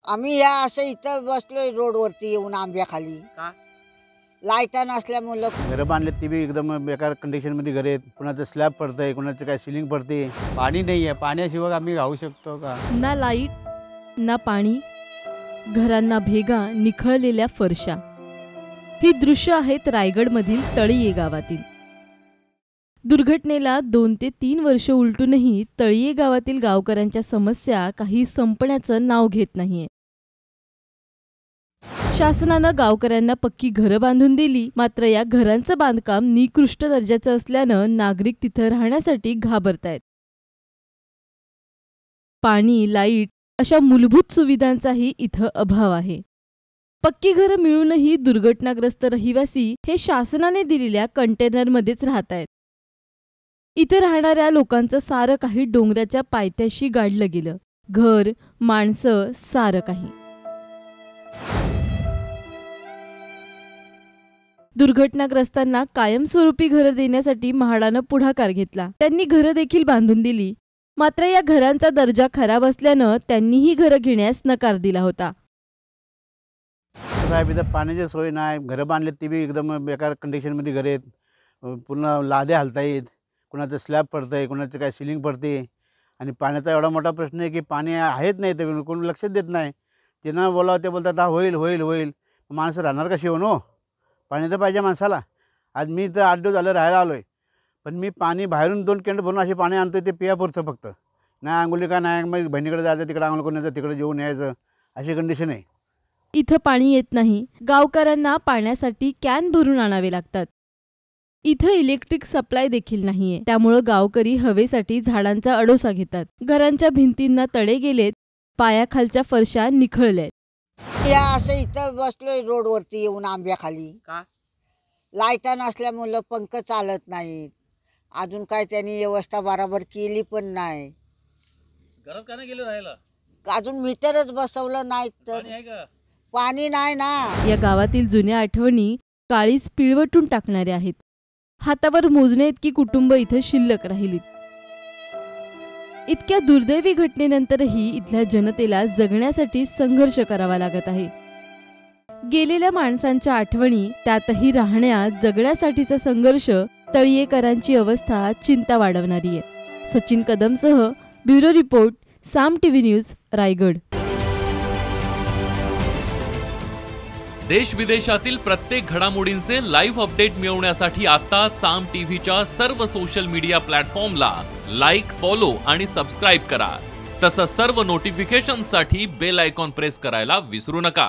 आम्ही या असं इथं बसलोय रोडवरती येऊन आंब्याखाली. का? लाईटा नसल्यामुळं. घरं बांधले ती बी एकदम बेकार कंडिशनमध्ये घर आहेत. कुणाचं स्लॅब पडतंय, कुणाचं काय सिलिंग पडते. पाणी नाही आहे. पाण्याशिवाय आम्ही राहू शकतो का? ना लाईट ना पाणी, घरांना भेगा, निखळलेल्या फरशा. ही दृश्य आहेत रायगडमधील तळीये गावातील. दुर्घटनेला 2 ते 3 वर्ष उलटूनही तळीये गावातील गावकऱ्यांच्या समस्या काही संपण्याचं नाव घेत नाहीये. शासनानं गावकऱ्यांना पक्की घरं बांधून दिली, मात्र या घरांचं बांधकाम निकृष्ट दर्जाचं असल्यानं नागरिक तिथं राहण्यासाठी घाबरतायत. पाणी, लाईट अशा मूलभूत सुविधांचाही इथं अभाव आहे. पक्की घरं मिळूनही दुर्घटनाग्रस्त रहिवासी हे शासनाने दिलेल्या कंटेनरमध्येच राहतायत. इथे राहणाऱ्या लोकांचं सारं काही डोंगराच्या पायथ्याशी गाडलं गेलं. घर, माणसं, सारं काही. दुर्घटनाग्रस्तांना कायमस्वरूपी घरं देण्यासाठी म्हाडानं पुढाकार घेतला. त्यांनी घरं देखील बांधून दिली, मात्र या घरांचा दर्जा खराब असल्यानं त्यांनीही घरं घेण्यास नकार दिला होता. साहेब इथं पाण्याची सोय नाही. घरं बांधले ती बी एकदम बेकार कंडिशनमध्ये घर आहेत. पूर्ण लाद्या हलतायत. कुणाचं स्लॅब पडतंय, कुणाचं काय सिलिंग पडते. आणि पाण्याचा एवढा मोठा प्रश्न आहे की पाणी आहेच नाही, तर कोणी लक्षच देत नाही. त्यांना बोलावं ते बोलतात होईल होईल होईल. माणसं राहणार कशी होऊन हो? पाणी तर पाहिजे माणसाला. आज मी इथं 8 दिवस झालं राहायला आलो आहे, पण मी पाणी बाहेरून 2 कॅन्ड भरून असे पाणी आणतो ते पियापुरतं फक्त. नाही आंघोळी का नाही, मग बहिणीकडे जायचं, तिकडे आंघोळ करून यायचं, तिकडे जेवून यायचं, अशी कंडिशन आहे. इथं पाणी येत नाही. गावकऱ्यांना पाण्यासाठी कॅन भरून आणावे लागतात. इथं इलेक्ट्रिक सप्लाय देखील नाहीये, त्यामुळं गावकरी हवेसाठी झाडांचा अडोसा घेतात. घरांच्या भिंतींना तडे गेलेत, पायाखालच्या फरशा निखळल्यात. या असं इथं बसलोय रोडवरती येऊन आंब्याखाली. का? लाईटा नसल्यामुळं पंख चालत नाहीत. अजून काय त्यांनी व्यवस्था बरोबर केली पण नाही. घरात का नाही गेलं राहायला? अजून मीटरच बसवलं नाही तर पाणी नाही ना. या गावातील जुन्या आठवणी काळीच पिळवटून टाकणाऱ्या आहेत. हातावर मोजणे इतकी कुटुंब इथं शिल्लक राहिलीत. इतक्या दुर्दैवी घटनेनंतरही इथल्या जनतेला जगण्यासाठी संघर्ष करावा लागत आहे. गेलेल्या माणसांच्या आठवणी, त्यातही राहण्या जगण्यासाठीचा संघर्ष, तळीयेकरांची अवस्था चिंता वाढवणारी आहे. सचिन कदमसह ब्युरो रिपोर्ट, साम टीव्ही न्यूज, रायगड. देश विदेशातील प्रत्येक घडामोडींचे लाईव्ह अपडेट मिळवण्यासाठी आता साम टीव्हीच्या सर्व सोशल मीडिया प्लॅटफॉर्मला लाईक, फॉलो आणि सबस्क्राईब करा. तसंच सर्व नोटिफिकेशनसाठी बेल आयकॉन प्रेस करायला विसरू नका.